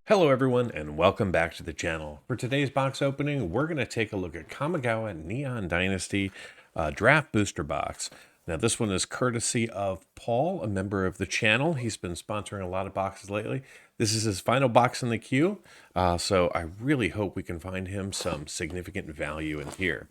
Hello everyone and welcome back to the channel. For today's box opening, we're going to take a look at Kamigawa Neon Dynasty Draft Booster Box. Now this one is courtesy of Paul, a member of the channel. He's been sponsoring a lot of boxes lately. This is his final box in the queue, so I really hope we can find him some significant value in here.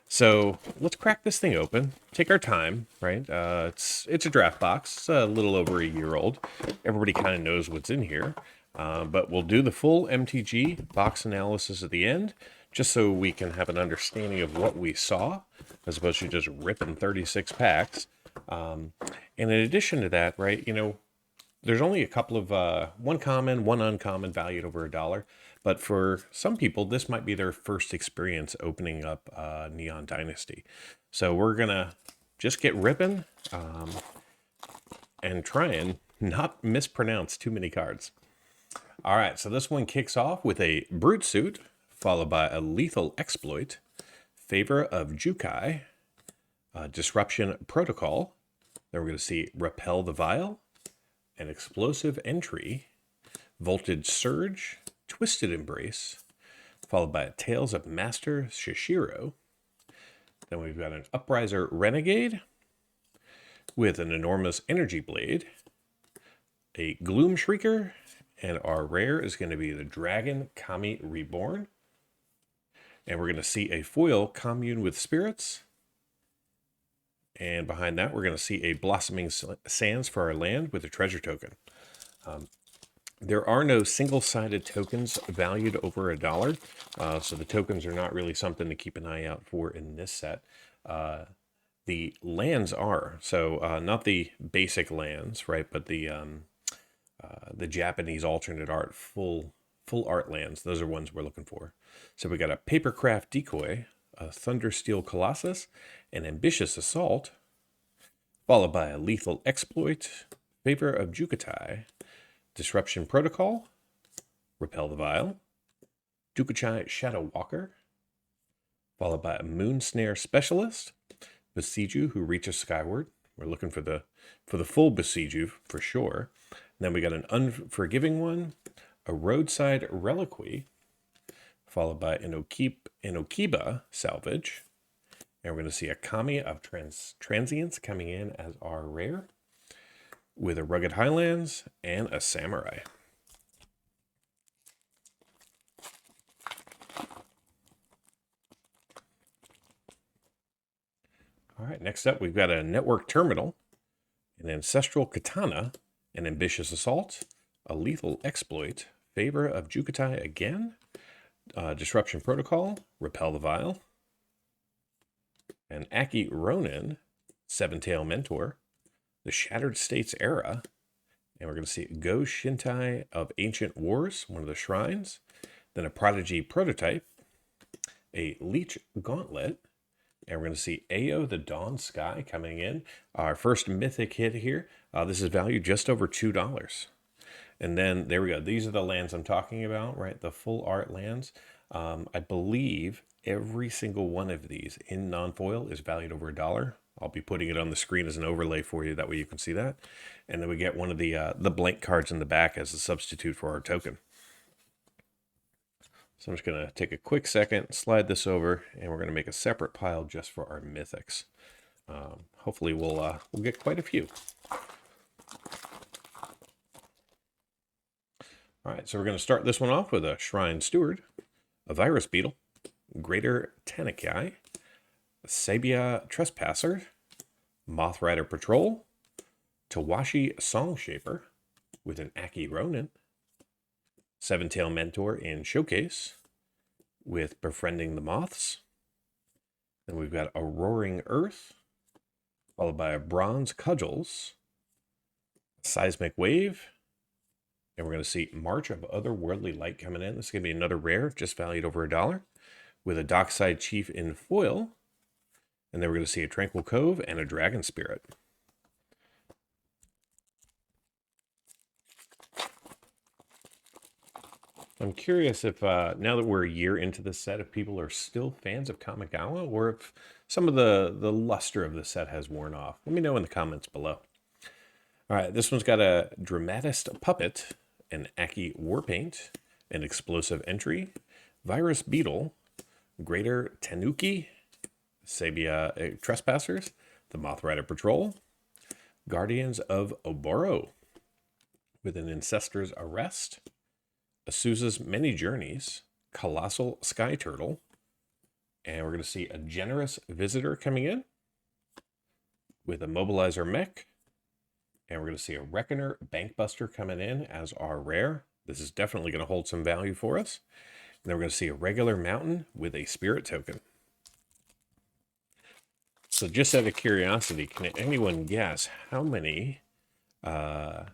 So let's crack this thing open. Take our time, right? It's a draft box. It's a little over a year old. Everybody kind of knows what's in here, but we'll do the full MTG box analysis at the end, just so we can have an understanding of what we saw, as opposed to just ripping 36 packs. And in addition to that, right, there's only a couple of one common, one uncommon valued over $1. But for some people, this might be their first experience opening up Neon Dynasty. So we're going to just get ripping and try and not mispronounce too many cards. All right, so this one kicks off with a Brute Suit, followed by a Lethal Exploit, Favor of Jukai, Disruption Protocol. Then we're going to see Repel the Vial, an Explosive Entry, Voltage Surge, Twisted Embrace, followed by Tales of Master Shishiro. Then we've got an Upriser Renegade with an Enormous Energy Blade, a Gloom Shrieker, and our rare is going to be the Dragon Kami Reborn. And we're going to see a foil Commune with Spirits. And behind that, we're going to see a Blossoming Sands for our land with a treasure token. There are no single-sided tokens valued over $1, so the tokens are not really something to keep an eye out for in this set. The lands are, so not the basic lands, right, but the Japanese alternate art full art lands. Those are ones we're looking for. So we got a Papercraft Decoy, a Thundersteel Colossus, an Ambitious Assault, followed by a Lethal Exploit, Favor of Jukatai, Disruption Protocol, Repel the Vial, Duplication Shadow Walker, followed by a Moon Snare Specialist, Besiju who reaches skyward. We're looking for the full Besiju for sure. And then we got an Unforgiving one, a Roadside Reliquary, followed by an Okiba Salvage. And we're going to see a Kami of Transience coming in as our rare, with a Rugged Highlands and a Samurai. All right, next up, we've got a Network Terminal, an Ancestral Katana, an Ambitious Assault, a Lethal Exploit, Favor of Jukatai again, Disruption Protocol, Repel the Vial, an Aki Ronin, Seven-Tail Mentor, the Shattered States Era, and we're going to see Go Shintai of Ancient Wars, one of the shrines, then a Prodigy Prototype, a Leech Gauntlet, and we're going to see Ao the Dawn Sky coming in. Our first mythic hit here. This is valued just over $2. And then there we go. These are the lands I'm talking about, right? The full art lands. I believe every single one of these in non-foil is valued over $1. I'll be putting it on the screen as an overlay for you. That way you can see that. And then we get one of the blank cards in the back as a substitute for our token. So I'm just going to take a quick second, slide this over, and we're going to make a separate pile just for our mythics. Hopefully we'll get quite a few. All right, so we're going to start this one off with a Shrine Steward, a Virus Beetle, Greater Tanakai, a Sabia Trespasser, Moth Rider Patrol, Tawashi Song Shaper with an Aki Ronin, Seven-Tail Mentor in Showcase with Befriending the Moths. Then we've got a Roaring Earth, followed by a Bronze Cudgels, Seismic Wave, and we're going to see March of Otherworldly Light coming in. This is going to be another rare, just valued over $1, with a Dockside Chief in foil. And then we're going to see a Tranquil Cove and a Dragon Spirit. I'm curious if, now that we're a year into the set, if people are still fans of Kamigawa, or if some of the luster of the set has worn off. Let me know in the comments below. All right, this one's got a Dramatist Puppet, an Aki Warpaint, an Explosive Entry, Virus Beetle, Greater Tanuki, Sabia Trespassers, the Mothrider Patrol, Guardians of Oboro, with an Ancestor's Arrest, Azusa's Many Journeys, Colossal Sky Turtle, and we're going to see a Generous Visitor coming in with a Mobilizer Mech, and we're going to see a Reckoner Bankbuster coming in as our rare. This is definitely going to hold some value for us. And then we're going to see a regular Mountain with a Spirit Token. So just out of curiosity, can anyone guess how many, or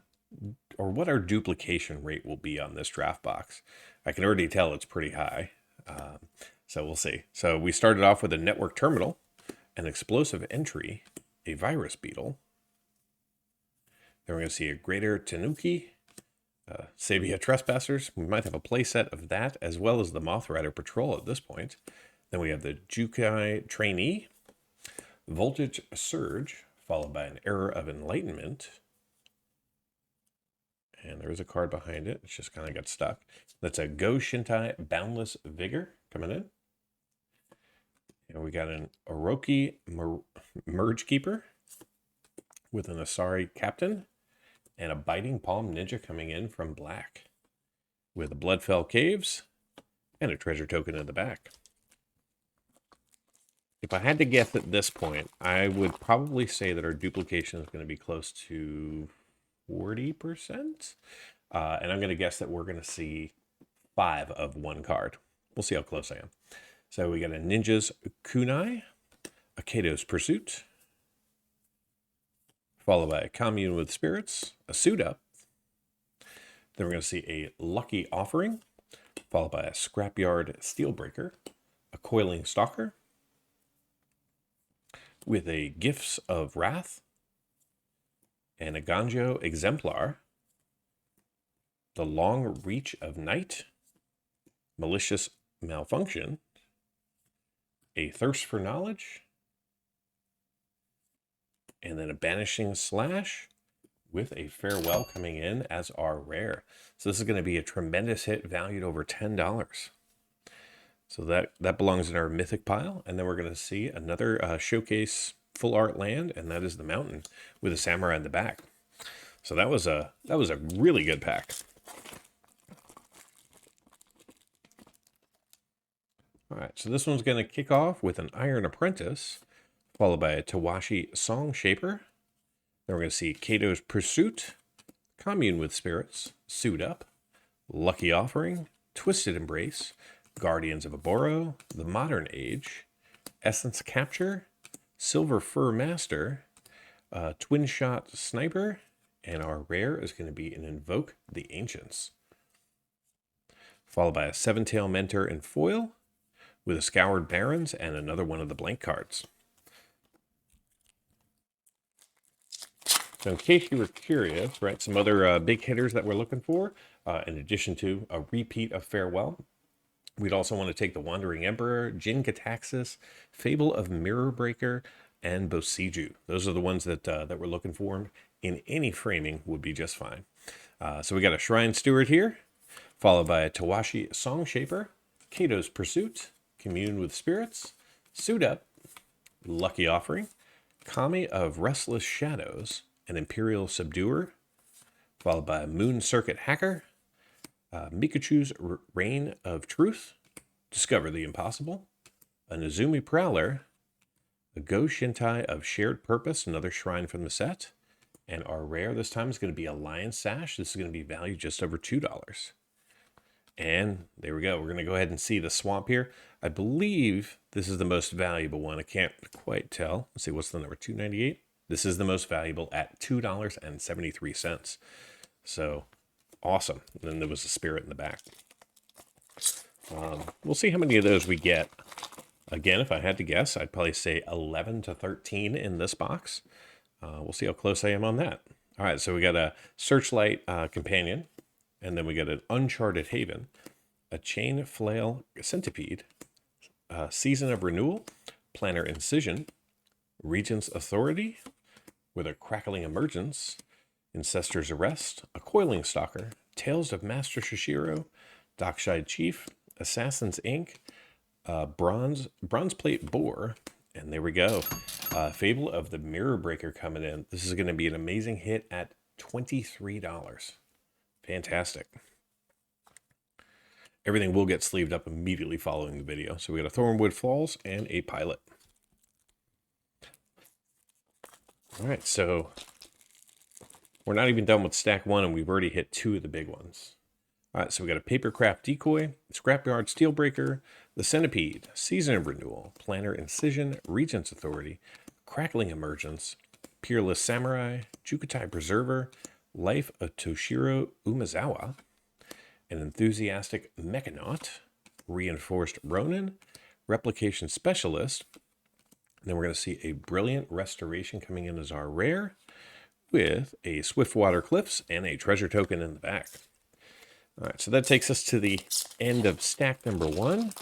what our duplication rate will be on this draft box? I can already tell it's pretty high. So we'll see. So we started off with a Network Terminal, an Explosive Entry, a Virus Beetle. Then we're going to see a Greater Tanuki, Sabia Trespassers. We might have a playset of that, as well as the Mothrider Patrol at this point. Then we have the Jukai Trainee, Voltage Surge, followed by an Error of Enlightenment. And there is a card behind it. It's just kind of got stuck. That's a Go Shintai Boundless Vigor coming in. And we got an Orochi Merge Keeper with an Asari Captain and a Biting Palm Ninja coming in from black with a Bloodfell Caves and a treasure token in the back. If I had to guess at this point, I would probably say that our duplication is going to be close to 40%. And I'm going to guess that we're going to see 5 of one card. We'll see how close I am. So we got a Ninja's Kunai, a Kato's Pursuit, followed by a Commune with Spirits, a Suit Up. Then we're going to see a Lucky Offering, followed by a Scrapyard Steelbreaker, a Coiling Stalker, with a Gifts of Wrath, and a Ganjo Exemplar, the Long Reach of Night, Malicious Malfunction, a Thirst for Knowledge, and then a Banishing Slash with a Farewell coming in as our rare. So this is going to be a tremendous hit valued over $10. So that belongs in our Mythic pile. And then we're going to see another showcase full art land, and that is the Mountain with a Samurai in the back. So that was a really good pack. All right, so this one's going to kick off with an Iron Apprentice, followed by a Tawashi Song Shaper. Then we're going to see Kato's Pursuit, Commune with Spirits, Suit Up, Lucky Offering, Twisted Embrace, Guardians of Oboro, The Modern Age, Essence Capture, Silver Fur Master, Twin Shot Sniper, and our rare is going to be an Invoke the Ancients. Followed by a Seven-Tail Mentor in foil, with a Scoured Barons and another one of the blank cards. So in case you were curious, right, some other big hitters that we're looking for, in addition to a repeat of Farewell, we'd also want to take the Wandering Emperor, Jin Cataxis, Fable of Mirror Breaker, and Bosiju. Those are the ones that we're looking for. In any framing would be just fine. So we got a Shrine Steward here, followed by a Tawashi Song Shaper, Kato's Pursuit, Commune with Spirits, Suit Up, Lucky Offering, Kami of Restless Shadows, an Imperial Subduer, followed by Moon Circuit Hacker, Mikachu's Reign of Truth, Discover the Impossible, a Nezumi Prowler, a Go Shintai of Shared Purpose, another shrine from the set, and our rare this time is going to be a Lion Sash. This is going to be valued just over $2. And there we go. We're going to go ahead and see the swamp here. I believe this is the most valuable one. I can't quite tell. Let's see, what's the number? 298. This is the most valuable at $2.73. So awesome. And then there was a spirit in the back. We'll see how many of those we get. Again, if I had to guess, I'd probably say 11 to 13 in this box. We'll see how close I am on that. All right, so we got a Searchlight Companion, and then we got an Uncharted Haven, a Chain Flail Centipede, Season of Renewal, Planner Incision, Regent's Authority, with a Crackling Emergence, Ancestor's Arrest, a Coiling Stalker, Tales of Master Shishiro, Dockside Chief, Assassin's Inc., bronze plate boar, and there we go. Fable of the Mirror Breaker coming in. This is going to be an amazing hit at $23. Fantastic. Everything will get sleeved up immediately following the video. So we got a Thornwood Falls and a Pilot. All right, so we're not even done with stack 1, and we've already hit 2 of the big ones. All right, so we got a Papercraft Decoy, Scrapyard Steelbreaker, the Centipede, Season of Renewal, Planner Incision, Regent's Authority, Crackling Emergence, Peerless Samurai, Jukutai Preserver, Life of Toshiro Umezawa, an Enthusiastic Mechanaut, Reinforced Ronin, Replication Specialist, and then we're going to see a Brilliant Restoration coming in as our rare, with a Swiftwater Cliffs and a treasure token in the back. All right, so that takes us to the end of stack number 1.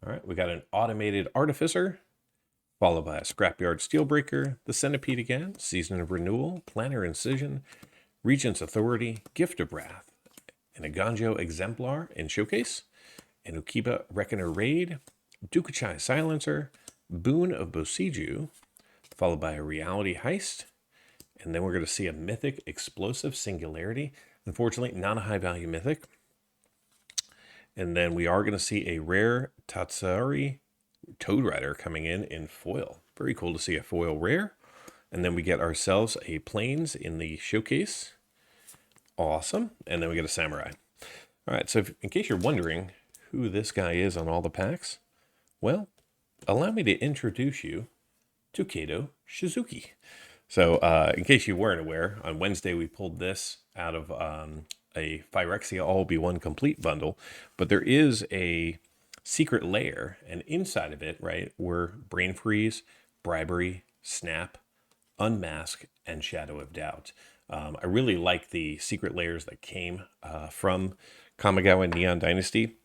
All right, we got an Automated Artificer, followed by a Scrapyard Steelbreaker, the Centipede again, Season of Renewal, Planner Incision, Regent's Authority, Gift of Wrath, an Aganjo Exemplar in Showcase, an Ukiba Reckoner Raid, Dukuchai Silencer, Boon of Bosiju, followed by a Reality Heist, and then we're going to see a Mythic Explosive Singularity. Unfortunately, not a high-value Mythic. And then we are going to see a rare Tatsuri Toad Rider coming in foil. Very cool to see a foil rare. And then we get ourselves a Plains in the Showcase. Awesome. And then we get a Samurai. All right, so in case you're wondering who this guy is on all the packs, well, allow me to introduce you to Kato Shizuki. So in case you weren't aware, on Wednesday we pulled this out of a Phyrexia All-Be-One Complete bundle, but there is a secret layer, and inside of it, right, were Brain Freeze, Bribery, Snap, Unmask, and Shadow of Doubt. I really like the secret layers that came from Kamigawa Neon Dynasty,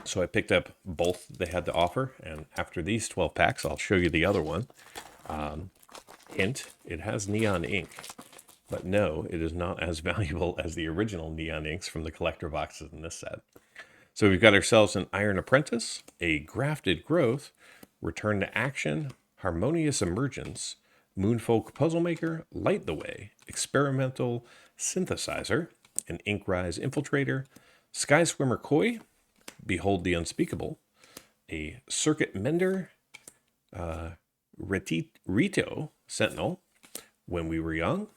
so I picked up both they had to offer, and after these 12 packs, I'll show you the other one. Hint, it has neon ink, but no, it is not as valuable as the original neon inks from the collector boxes in this set. So we've got ourselves an Iron Apprentice, a Grafted Growth, Return to Action, Harmonious Emergence, Moonfolk Puzzlemaker, Light the Way, Experimental Synthesizer, an Inkrise Infiltrator, Sky Swimmer Koi, Behold the Unspeakable, a Circuit Mender, Rito Sentinel, When We Were Young,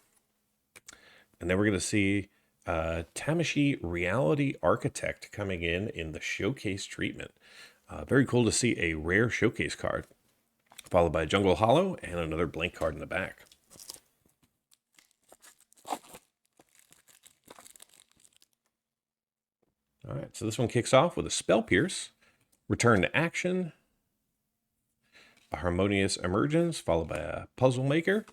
and then we're going to see Tamashi Reality Architect coming in the Showcase treatment. Very cool to see a rare Showcase card, followed by Jungle Hollow and another blank card in the back. All right, so this one kicks off with a Spell Pierce, Return to Action, a Harmonious Emergence, followed by a Puzzle Maker,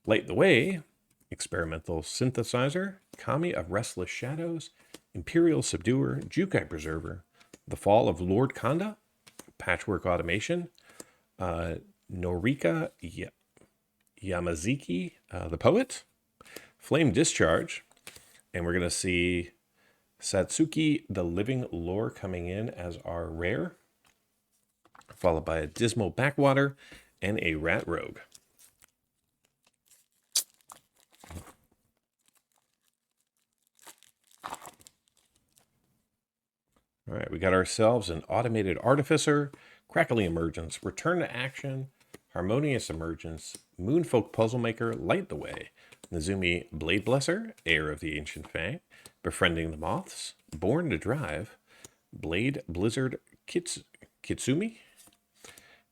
Light the Way, Experimental Synthesizer, Kami of Restless Shadows, Imperial Subduer, Jukai Preserver, The Fall of Lord Kanda, Patchwork Automation, Norika Yamazaki, the Poet, Flame Discharge, and we're going to see Satsuki, the Living Lore, coming in as our rare, followed by a Dismal Backwater and a Rat Rogue. All right, we got ourselves an Automated Artificer, Crackling Emergence, Return to Action, Harmonious Emergence, Moonfolk Puzzlemaker, Light the Way, Nezumi Blade Blesser, Heir of the Ancient Fang, Befriending the Moths, Born to Drive, Blade Blizzard Kitsumi,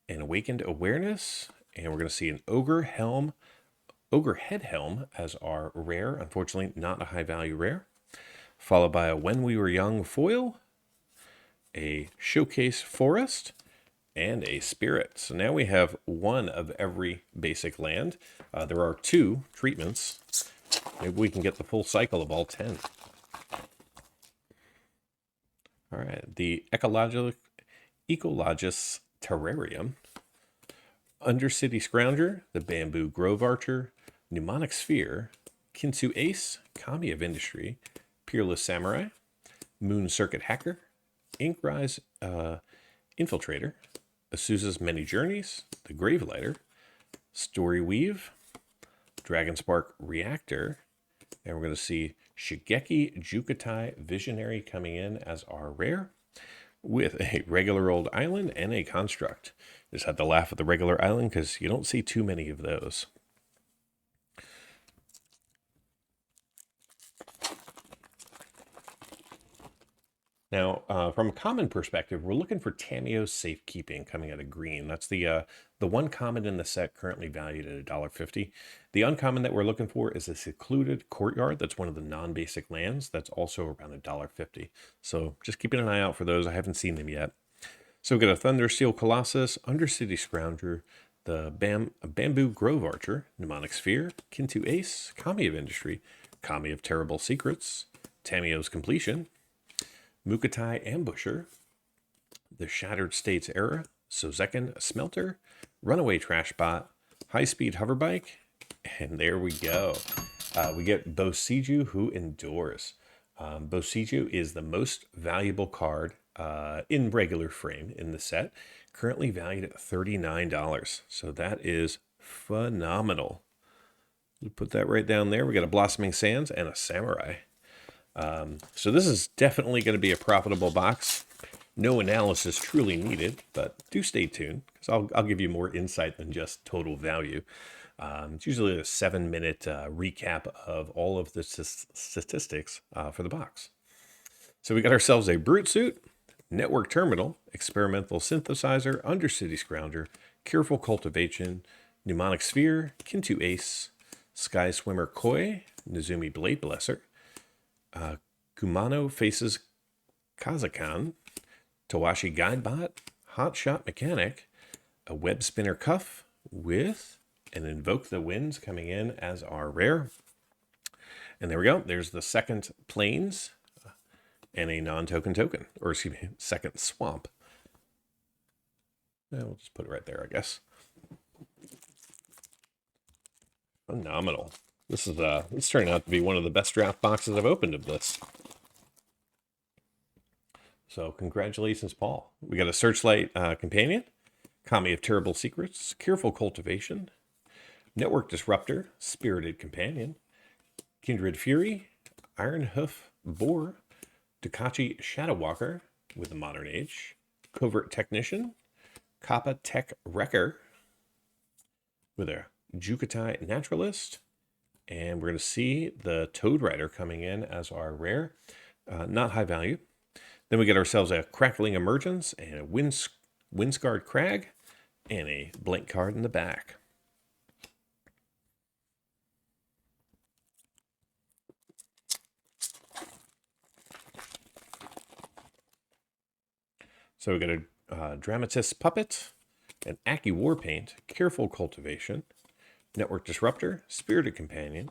and Awakened Awareness, and we're going to see an Ogre Head Helm as our rare, unfortunately not a high value rare, followed by a When We Were Young foil, a Showcase Forest, and a Spirit. So now we have one of every basic land. There are 2 treatments. Maybe we can get the full cycle of all 10. All right, the Ecologist Terrarium, Undercity Scrounger, the Bamboo Grove Archer, Mnemonic Sphere, Kinsu Ace, Kami of Industry, Peerless Samurai, Moon Circuit Hacker, Inkrise Infiltrator, Azusa's Many Journeys, The Gravelighter, Story Weave, Dragonspark Reactor, and we're going to see Shigeki Jukutai Visionary coming in as our rare, with a regular old island and a construct. Just had to laugh at the regular island because you don't see too many of those. Now, from a common perspective, we're looking for Tamiyo's Safekeeping coming out of green. That's the one common in the set currently valued at $1.50. The uncommon that we're looking for is a Secluded Courtyard. That's one of the non-basic lands. That's also around $1.50. So just keeping an eye out for those. I haven't seen them yet. So we've got a Thundersteel Colossus, Undercity Scrounger, the Bamboo Grove Archer, Mnemonic Sphere, Kintu Ace, Kami of Industry, Kami of Terrible Secrets, Tamiyo's Completion, Mukatai Ambusher, the Shattered States Era, Sozekin Smelter, Runaway Trashbot, High Speed Hoverbike, and there we go. We get Bosiju Who Endures. Bosiju is the most valuable card in regular frame in the set, currently valued at $39. So that is phenomenal. We put that right down there. We got a Blossoming Sands and a Samurai. So this is definitely going to be a profitable box. No analysis truly needed, but do stay tuned because I'll give you more insight than just total value. It's usually a 7-minute recap of all of the statistics for the box. So we got ourselves a Brute Suit, Network Terminal, Experimental Synthesizer, Undercity Scrounger, Careful Cultivation, Mnemonic Sphere, Kintu Ace, Sky Swimmer Koi, Nezumi Blade Blesser, Kumano Faces Kazakan, Tawashi Guidebot, Hot Shot Mechanic, a Web Spinner Cuff with an Invoke the Winds coming in as our rare. And there we go. There's the second Plains and a non-token token, or excuse me, second Swamp. We'll just put it right there, I guess. Phenomenal. This is it's turning out to be one of the best draft boxes I've opened of this. So congratulations, Paul. We got a Searchlight Companion, Kami of Terrible Secrets, Careful Cultivation, Network Disruptor, Spirited Companion, Kindred Fury, Iron Hoof Boar, Dukachi Shadowwalker with the Modern Age, Covert Technician, Kappa Tech Wrecker with a Jukutai Naturalist, and we're going to see the Toad Rider coming in as our rare, not high value. Then we get ourselves a Crackling Emergence and a Windscarred Crag and a blank card in the back. So we got a Dramatist Puppet, an Aki Warpaint, Careful Cultivation, Network Disruptor, Spirited Companion,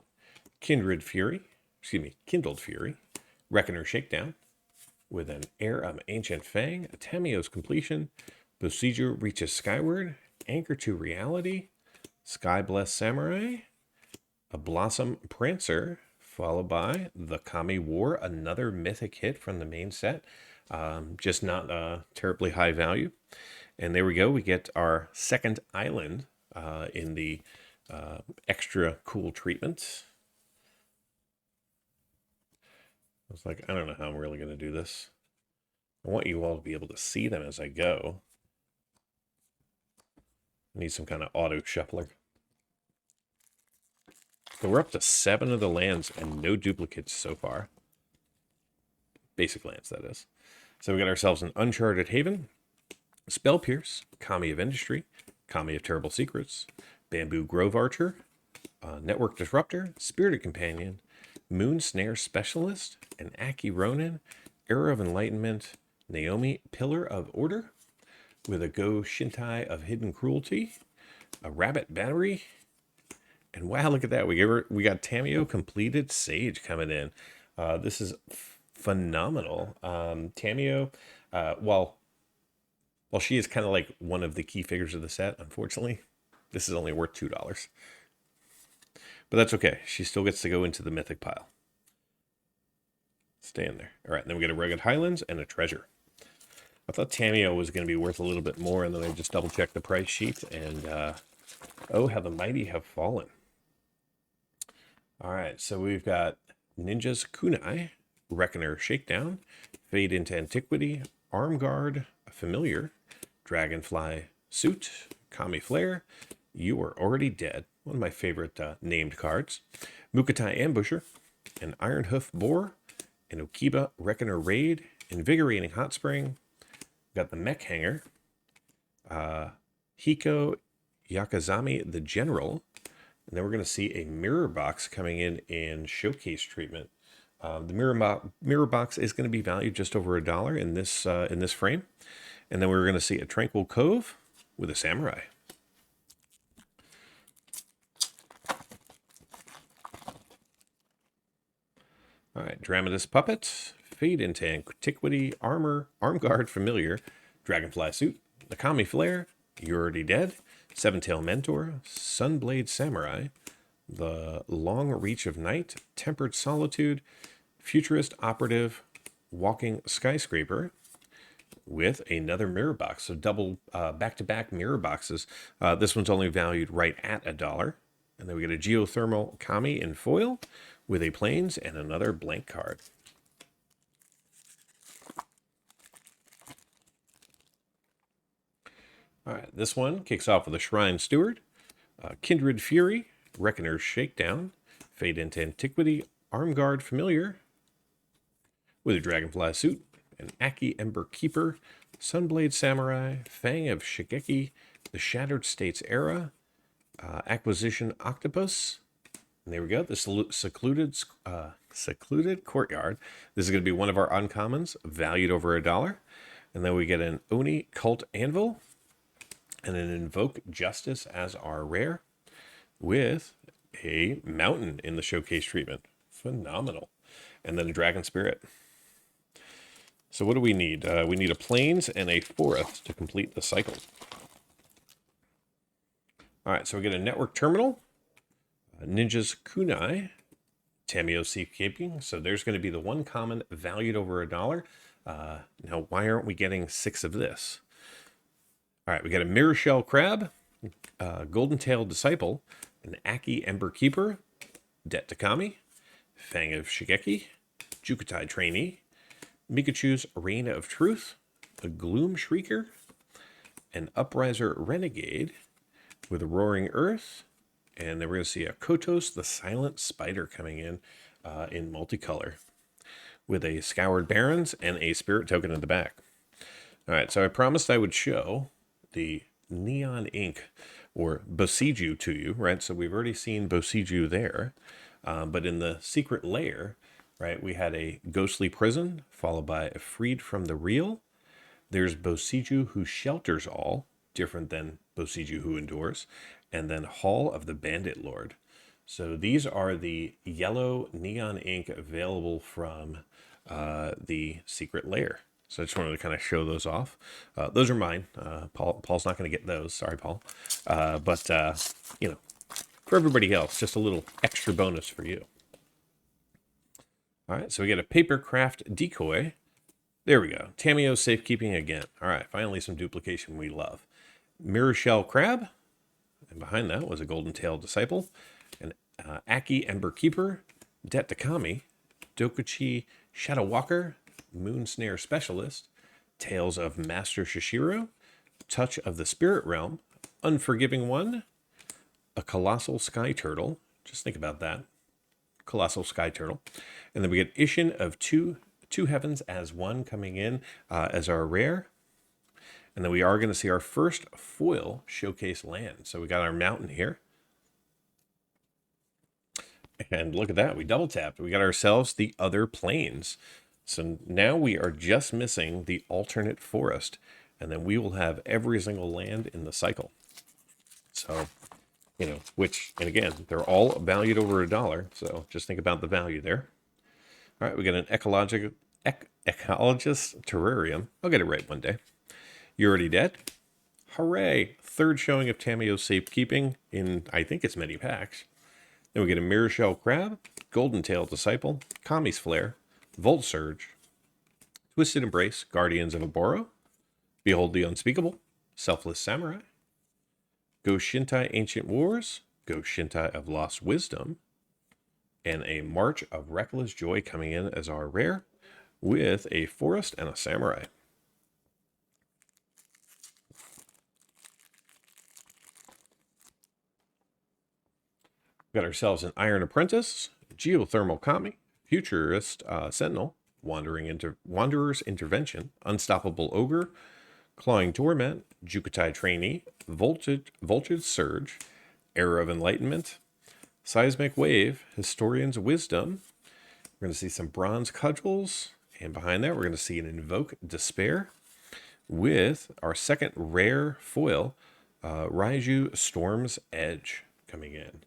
Kindled Fury, Reckoner Shakedown, with an Heir of Ancient Fang, a Tamiyo's Completion, Bosiju Reaches Skyward, Anchor to Reality, Sky Blessed Samurai, a Blossom Prancer, followed by the Kami War, another mythic hit from the main set, just not terribly high value. And there we go. We get our second island in the extra cool treatment. I was like, I don't know how I'm really going to do this. I want you all to be able to see them as I go. I need some kind of auto shuffler. So we're up to 7 of the lands and no duplicates so far. Basic lands, that is. So we got ourselves an Uncharted Haven, Spell Pierce, Kami of Industry, Kami of Terrible Secrets, Bamboo Grove Archer, Network Disruptor, Spirited Companion, Moon Snare Specialist, an Aki Ronin, Era of Enlightenment, Naomi Pillar of Order, with a Go Shintai of Hidden Cruelty, a Rabbit Battery, and wow, look at that. We got Tamiyo Completed Sage coming in. This is phenomenal. Tamiyo, while she is kind of like one of the key figures of the set, unfortunately, this is only worth $2. But that's okay. She still gets to go into the mythic pile. Stay in there. All right, then we get a Rugged Highlands and a treasure. I thought Tamiyo was going to be worth a little bit more, and then I just double-checked the price sheet, and oh, how the mighty have fallen. All right, so we've got Ninja's Kunai, Reckoner Shakedown, Fade into Antiquity, Arm Guard, Familiar, Dragonfly Suit, Kami Flare, You Are Already Dead, one of my favorite named cards, Mukatai Ambusher, an Iron Hoof Boar, an Okiba Reckoner Raid, Invigorating Hot Spring, got the Mech Hanger, Hiko Yakazami the General, and then we're going to see a mirror box coming in showcase treatment. The mirror box is going to be valued just over $1 in this frame, and then we're going to see a Tranquil Cove with a Samurai. All right, Dramatis Puppet, Fade into Antiquity, Armor, Arm Guard Familiar, Dragonfly Suit, Nakami Flare, You're Already Dead, Seven-Tail Mentor, Sunblade Samurai, The Long Reach of Night, Tempered Solitude, Futurist Operative, Walking Skyscraper, with another mirror box. So double back-to-back mirror boxes. This one's only valued right at $1. And then we get a Geothermal Kami in foil with a Plains and another blank card. All right, this one kicks off with a Shrine Steward, Kindred Fury, Reckoner's Shakedown, Fade into Antiquity, Arm Guard Familiar, with a Dragonfly Suit, an Aki Ember Keeper, Sunblade Samurai, Fang of Shigeki, the Shattered States Era, Acquisition Octopus, and there we go, the Secluded Courtyard. This is going to be one of our uncommons, valued over $1. And then we get an Oni Cult Anvil, and an Invoke Justice as our rare, with a Mountain in the showcase treatment. Phenomenal. And then a Dragon Spirit. So what do we need? We need a Plains and a Forest to complete the cycle. All right, so we get a Network Terminal, Ninja's Kunai, Tamiyo Safekeeping. So there's going to be the one common valued over $1. Now, why aren't we getting 6 of this? All right, we got a Mirror Shell Crab, Golden Tail Disciple, an Aki Ember Keeper, Det Takami, Fang of Shigeki, Jukutai Trainee, Mikachu's Reign of Truth, a Gloom Shrieker, an Upriser Renegade with a Roaring Earth, and then we're going to see a Kotos the Silent Spider coming in multicolor with a Scoured Barrens and a Spirit Token in the back. All right, so I promised I would show the Neon Ink or Bosiju to you, right? So we've already seen Bosiju there, but in the secret lair, right, we had a Ghostly Prison followed by a Freed from the Real. There's Bosiju Who Shelters All, different than Bosiju Who Endures, and then Hall of the Bandit Lord. So these are the yellow neon ink available from the secret lair. So I just wanted to kind of show those off. Those are mine. Paul's not going to get those. Sorry, Paul. But you know, for everybody else, just a little extra bonus for you. All right, so we get a Papercraft Decoy. There we go. Tamiyo Safekeeping again. All right, finally some duplication we love. Mirror Shell Crab. And behind that was a Golden Tail Disciple. An Aki Ember Keeper. Det Takami. Dokuchi Shadow Walker. Moon Snare Specialist, Tales of Master Shishiro, Touch of the Spirit Realm, Unforgiving One, a Colossal Sky Turtle. Just think about that. Colossal Sky Turtle. And then we get Ishin of Two Heavens as One coming in as our rare. And then we are going to see our first foil showcase land. So we got our mountain here. And look at that. We double tapped. We got ourselves the other plains. So now we are just missing the alternate forest, and then we will have every single land in the cycle. So, you know, and again, they're all valued over $1, so just think about the value there. All right, we got an Ecologist Terrarium. I'll get it right one day. You're Already Dead. Hooray! Third showing of Tamiyo Safekeeping in, I think it's many packs. Then we get a Mirror Shell Crab, Golden Tail Disciple, Kami's Flare, Volt Surge, Twisted Embrace, Guardians of Aboro, Behold the Unspeakable, Selfless Samurai, Go Shintai Ancient Wars, Go Shintai of Lost Wisdom, and a March of Reckless Joy coming in as our rare with a Forest and a Samurai. Got ourselves an Iron Apprentice, Geothermal Kami, Futurist Sentinel, Wanderer's Intervention, Unstoppable Ogre, Clawing Torment, Jukutai Trainee, Voltage Surge, Era of Enlightenment, Seismic Wave, Historian's Wisdom. We're going to see some Bronze Cudgels, and behind that we're going to see an Invoke Despair with our second rare foil, Raiju Storm's Edge coming in.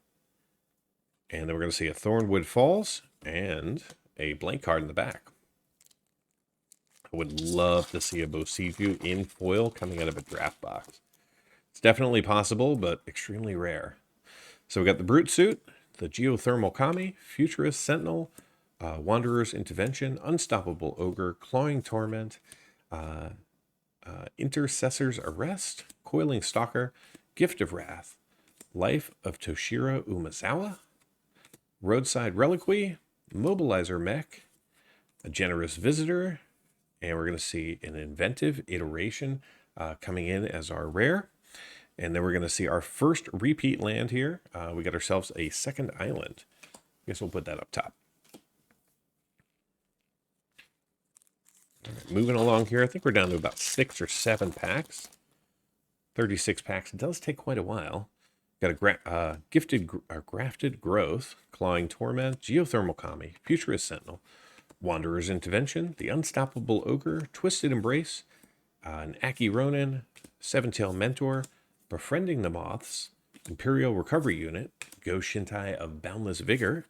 And then we're going to see a Thornwood Falls and a blank card in the back. I would love to see a Bosifu in foil coming out of a draft box. It's definitely possible, but extremely rare. So we got the Brute Suit, the Geothermal Kami, Futurist Sentinel, Wanderer's Intervention, Unstoppable Ogre, Clawing Torment, Intercessor's Arrest, Coiling Stalker, Gift of Wrath, Life of Toshiro Umezawa, Roadside Reliquary, Mobilizer Mech, a Generous Visitor, and we're going to see an Inventive Iteration coming in as our rare. And then we're going to see our first repeat land here. We got ourselves a second island. I guess we'll put that up top. All right, moving along here, I think we're down to about 6 or 7 packs. 36 packs. It does take quite a while. Got a Grafted Growth, Clawing Torment, Geothermal Kami, Futurist Sentinel, Wanderer's Intervention, the Unstoppable Ogre, Twisted Embrace, an Aki Ronin, Seven-Tail Mentor, Befriending the Moths, Imperial Recovery Unit, Go Shintai of Boundless Vigor,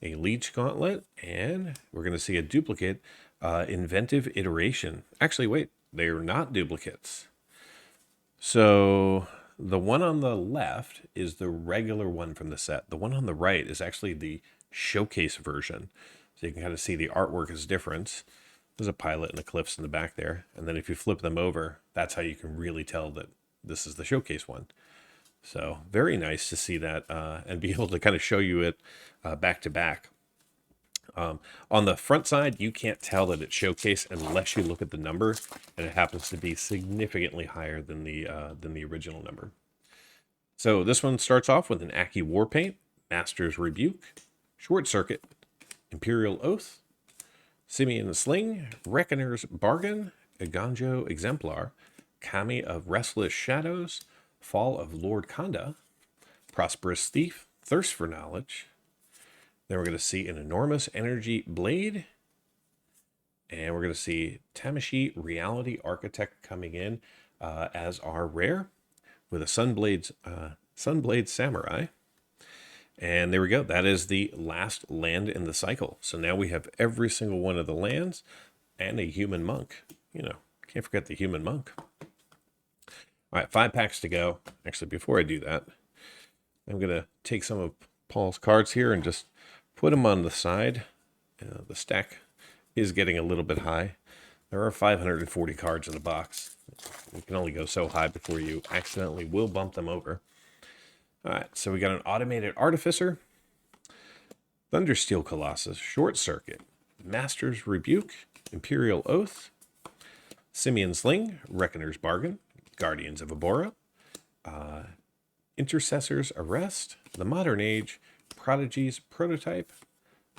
a Leech Gauntlet, and we're going to see a duplicate, Inventive Iteration. Actually, wait, they're not duplicates. So the one on the left is the regular one from the set. The one on the right is actually the showcase version. So you can kind of see the artwork is different. There's a pilot and eclipse in the back there. And then if you flip them over, that's how you can really tell that this is the showcase one. So very nice to see that and be able to kind of show you it back to back. On the front side, you can't tell that it's showcase unless you look at the number, and it happens to be significantly higher than the original number. So this one starts off with an Aki Warpaint, Master's Rebuke, Short Circuit, Imperial Oath, Simeon Sling, Reckoner's Bargain, Iganjo Exemplar, Kami of Restless Shadows, Fall of Lord Kanda, Prosperous Thief, Thirst for Knowledge. Then we're going to see an Enormous Energy Blade. And we're going to see Tamashi Reality Architect coming in as our rare with a Sunblade Samurai. And there we go. That is the last land in the cycle. So now we have every single one of the lands and a human monk. You know, can't forget the human monk. All right, 5 packs to go. Actually, before I do that, I'm going to take some of Paul's cards here and just put them on the side. The stack is getting a little bit high. There are 540 cards in the box. You can only go so high before you accidentally will bump them over. All right, so we got an Automated Artificer, Thundersteel Colossus, Short Circuit, Master's Rebuke, Imperial Oath, Simeon Sling, Reckoner's Bargain, Guardians of Aboro, Intercessor's Arrest, The Modern Age, Prodigy's Prototype,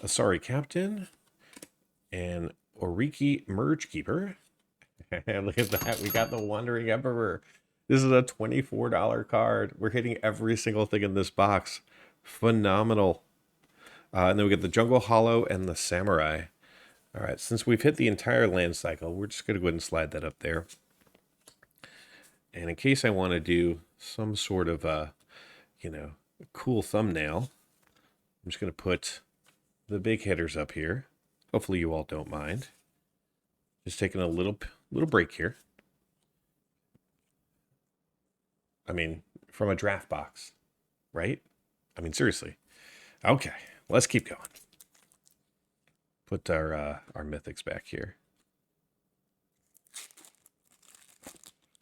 Asari Captain, and Oriki Merge Keeper. Look at that. We got the Wandering Emperor. This is a $24 card. We're hitting every single thing in this box. Phenomenal. And then we get the Jungle Hollow and the Samurai. All right, since we've hit the entire land cycle, we're just going to go ahead and slide that up there. And in case I want to do some sort of a, cool thumbnail, I'm just going to put the big hitters up here. Hopefully you all don't mind. Just taking a little break here. I mean, from a draft box, right? I mean, seriously. Okay, let's keep going. Put our mythics back here.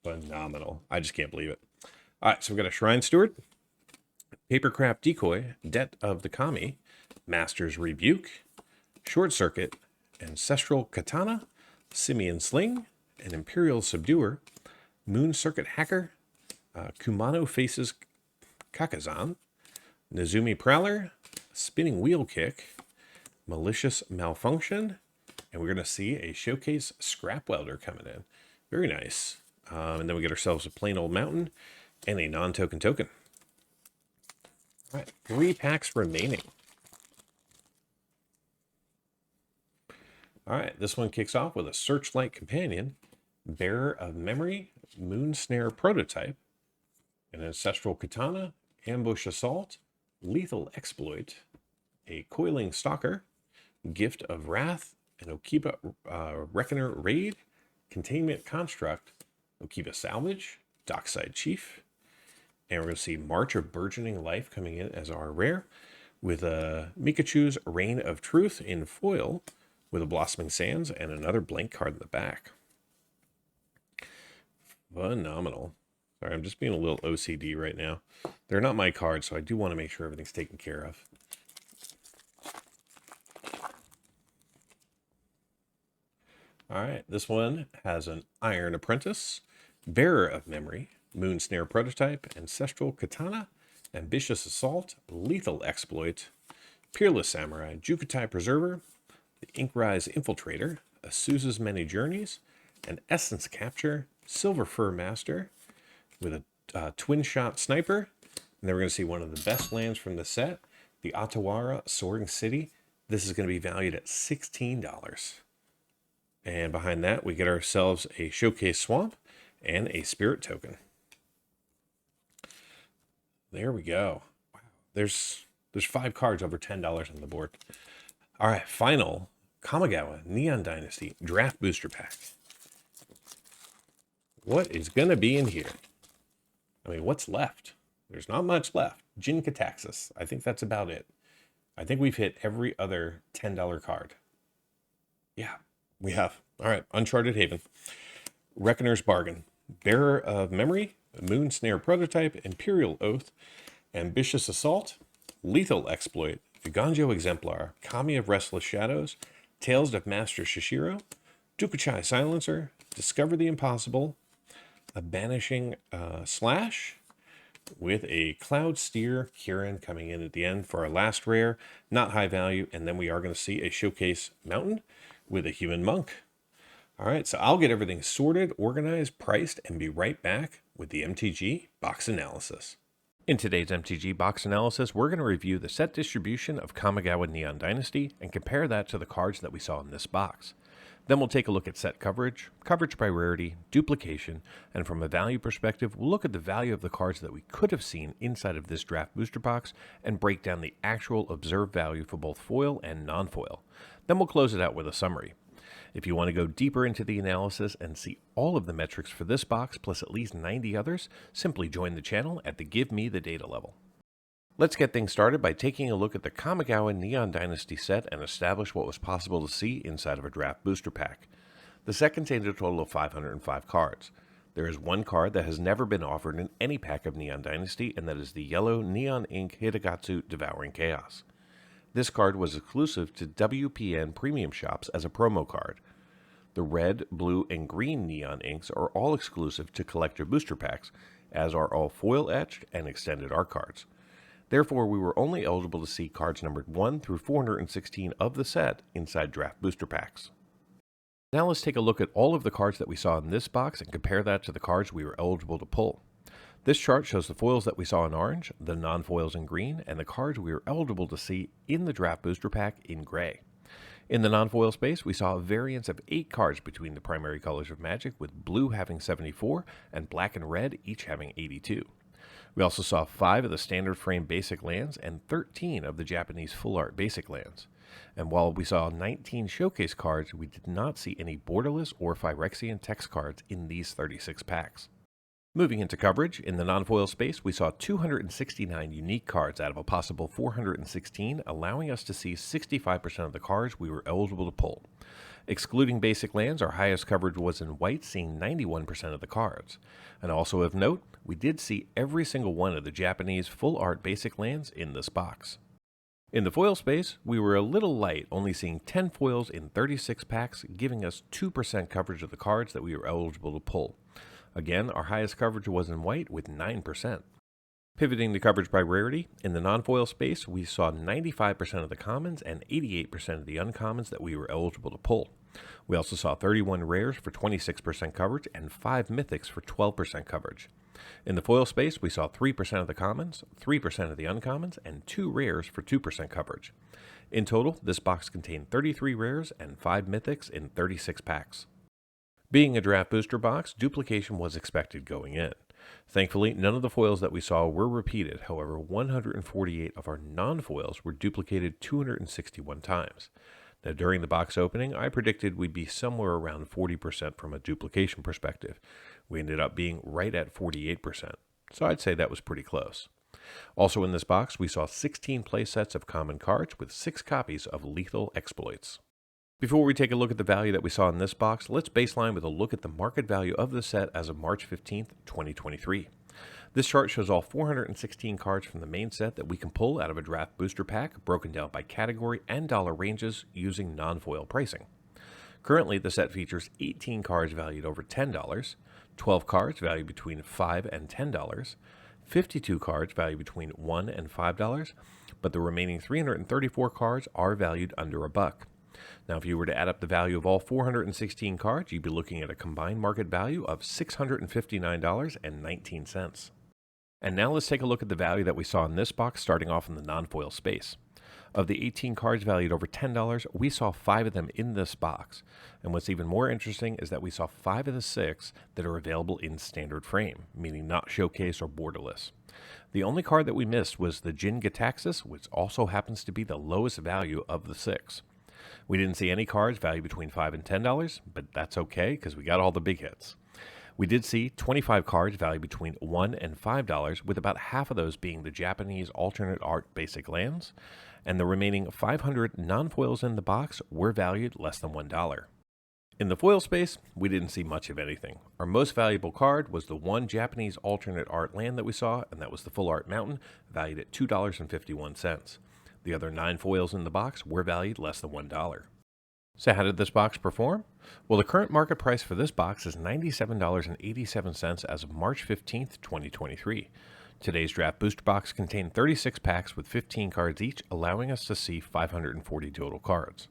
Phenomenal. I just can't believe it. All right, so we've got a Shrine Steward, Papercraft Decoy, Debt of the Kami, Master's Rebuke, Short Circuit, Ancestral Katana, Simian Sling, an Imperial Subduer, Moon Circuit Hacker, Kumano Faces Kakazan, Nezumi Prowler, Spinning Wheel Kick, Malicious Malfunction, and we're going to see a Showcase Scrap Welder coming in. Very nice. And then we get ourselves a plain old mountain and a non-token token. All right, 3 packs remaining. All right, this one kicks off with a Searchlight Companion, Bearer of Memory, Moon Snare Prototype, an Ancestral Katana, Ambush Assault, Lethal Exploit, a Coiling Stalker, Gift of Wrath, an Okiba Reckoner Raid, Containment Construct, Okiba Salvage, Dockside Chief, and we're going to see March of Burgeoning Life coming in as our rare, with Mikachu's Reign of Truth in foil, with a Blossoming Sands and another blank card in the back. Phenomenal. Sorry, I'm just being a little OCD right now. They're not my cards, so I do want to make sure everything's taken care of. All right, this one has an Iron Apprentice, Bearer of Memory, Moon Snare Prototype, Ancestral Katana, Ambitious Assault, Lethal Exploit, Peerless Samurai, Jukutai Preserver, the Inkrise Infiltrator, Azusa's Many Journeys, an Essence Capture, Silver Fur Master, with a Twin Shot Sniper, and then we're going to see one of the best lands from the set, the Otawara Soaring City. This is going to be valued at $16. And behind that, we get ourselves a Showcase Swamp and a Spirit Token. There we go. Wow. There's 5 cards over $10 on the board. All right, final Kamigawa Neon Dynasty Draft Booster Pack. What is going to be in here? I mean, what's left? There's not much left. Jin Kataxis. I think that's about it. I think we've hit every other $10 card. Yeah, we have. All right, Uncharted Haven. Reckoner's Bargain. Bearer of Memory. Moon Snare Prototype. Imperial Oath. Ambitious Assault. Lethal Exploit. Ganjo Exemplar. Kami of Restless Shadows. Tales of Master Shishiro. Dukuchai Silencer. Discover the Impossible. A Banishing Slash. With a Cloud Steer Kieran coming in at the end for our last rare. Not high value. And then we are going to see a Showcase Mountain with a Human Monk. All right, so I'll get everything sorted, organized, priced, and be right back with the MTG box analysis. In today's MTG box analysis, we're going to review the set distribution of Kamigawa Neon Dynasty and compare that to the cards that we saw in this box. Then we'll take a look at set coverage, coverage by rarity, duplication, and from a value perspective, we'll look at the value of the cards that we could have seen inside of this draft booster box and break down the actual observed value for both foil and non-foil. Then we'll close it out with a summary. If you want to go deeper into the analysis and see all of the metrics for this box plus at least 90 others, simply join the channel at the Give Me the Data level. Let's get things started by taking a look at the Kamigawa Neon Dynasty set and establish what was possible to see inside of a draft booster pack. The set contains a total of 505 cards. There is one card that has never been offered in any pack of Neon Dynasty, and that is the yellow Neon Ink Hitagatsu Devouring Chaos. This card was exclusive to WPN premium shops as a promo card. The red, blue, and green neon inks are all exclusive to collector booster packs, as are all foil etched and extended art cards. Therefore, we were only eligible to see cards numbered 1 through 416 of the set inside draft booster packs. Now let's take a look at all of the cards that we saw in this box and compare that to the cards we were eligible to pull. This chart shows the foils that we saw in orange, the non-foils in green, and the cards we were eligible to see in the draft booster pack in gray. In the non-foil space, we saw a variance of 8 cards between the primary colors of Magic, with blue having 74 and black and red each having 82. We also saw 5 of the standard frame basic lands and 13 of the Japanese full art basic lands. And while we saw 19 showcase cards, we did not see any borderless or Phyrexian text cards in these 36 packs. Moving into coverage, in the non-foil space, we saw 269 unique cards out of a possible 416, allowing us to see 65% of the cards we were eligible to pull. Excluding basic lands, our highest coverage was in white, seeing 91% of the cards. And also of note, we did see every single one of the Japanese full art basic lands in this box. In the foil space, we were a little light, only seeing 10 foils in 36 packs, giving us 2% coverage of the cards that we were eligible to pull. Again, our highest coverage was in white with 9%. Pivoting to coverage by rarity, in the non-foil space, we saw 95% of the commons and 88% of the uncommons that we were eligible to pull. We also saw 31 rares for 26% coverage and 5 mythics for 12% coverage. In the foil space, we saw 3% of the commons, 3% of the uncommons, and 2 rares for 2% coverage. In total, this box contained 33 rares and 5 mythics in 36 packs. Being a draft booster box, duplication was expected going in. Thankfully, none of the foils that we saw were repeated. However, 148 of our non-foils were duplicated 261 times. Now, during the box opening, I predicted we'd be somewhere around 40% from a duplication perspective. We ended up being right at 48%, so I'd say that was pretty close. Also in this box, we saw 16 playsets of common cards with 6 copies of Lethal Exploits. Before we take a look at the value that we saw in this box, let's baseline with a look at the market value of the set as of March 15th, 2023. This chart shows all 416 cards from the main set that we can pull out of a draft booster pack, broken down by category and dollar ranges using non-foil pricing. Currently, the set features 18 cards valued over $10, 12 cards valued between $5 and $10, 52 cards valued between $1 and $5, but the remaining 334 cards are valued under $1. Now, if you were to add up the value of all 416 cards, you'd be looking at a combined market value of $659.19. And now let's take a look at the value that we saw in this box, starting off in the non-foil space. Of the 18 cards valued over $10, we saw 5 of them in this box. And what's even more interesting is that we saw 5 of the 6 that are available in standard frame, meaning not showcase or borderless. The only card that we missed was the Jin Gitaxias, which also happens to be the lowest value of the 6. We didn't see any cards valued between $5 and $10, but that's okay because we got all the big hits. We did see 25 cards valued between $1 and $5, with about half of those being the Japanese alternate art basic lands, and the remaining 500 non-foils in the box were valued less than $1. In the foil space, we didn't see much of anything. Our most valuable card was the one Japanese alternate art land that we saw, and that was the Full Art Mountain, valued at $2.51. The other 9 foils in the box were valued less than $1. So how did this box perform? Well, the current market price for this box is $97.87 as of March 15th, 2023. Today's draft booster box contained 36 packs with 15 cards each, allowing us to see 540 total cards.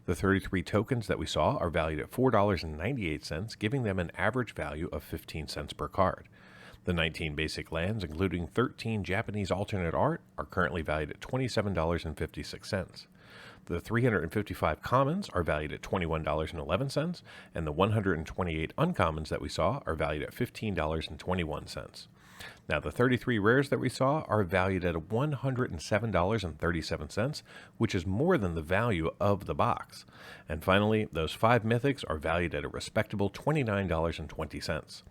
The 33 tokens that we saw are valued at $4.98, giving them an average value of 15 cents per card. The 19 basic lands, including 13 Japanese alternate art, are currently valued at $27.56. The 355 commons are valued at $21.11, and the 128 uncommons that we saw are valued at $15.21. Now, the 33 rares that we saw are valued at $107.37, which is more than the value of the box. And finally, those 5 mythics are valued at a respectable $29.20.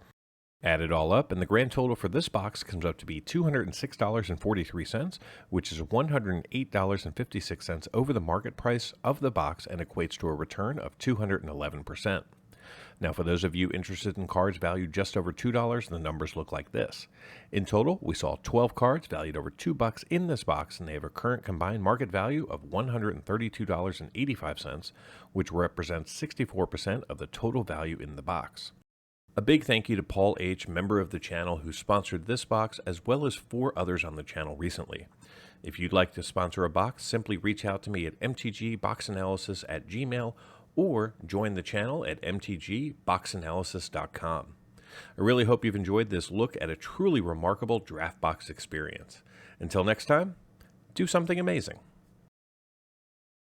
Add it all up, and the grand total for this box comes up to be $206.43, which is $108.56 over the market price of the box and equates to a return of 211%. Now, for those of you interested in cards valued just over $2, the numbers look like this. In total, we saw 12 cards valued over $2 in this box, and they have a current combined market value of $132.85, which represents 64% of the total value in the box. A big thank you to Paul H., member of the channel, who sponsored this box, as well as 4 others on the channel recently. If you'd like to sponsor a box, simply reach out to me at mtgboxanalysis@gmail.com or join the channel at mtgboxanalysis.com. I really hope you've enjoyed this look at a truly remarkable draft box experience. Until next time, do something amazing.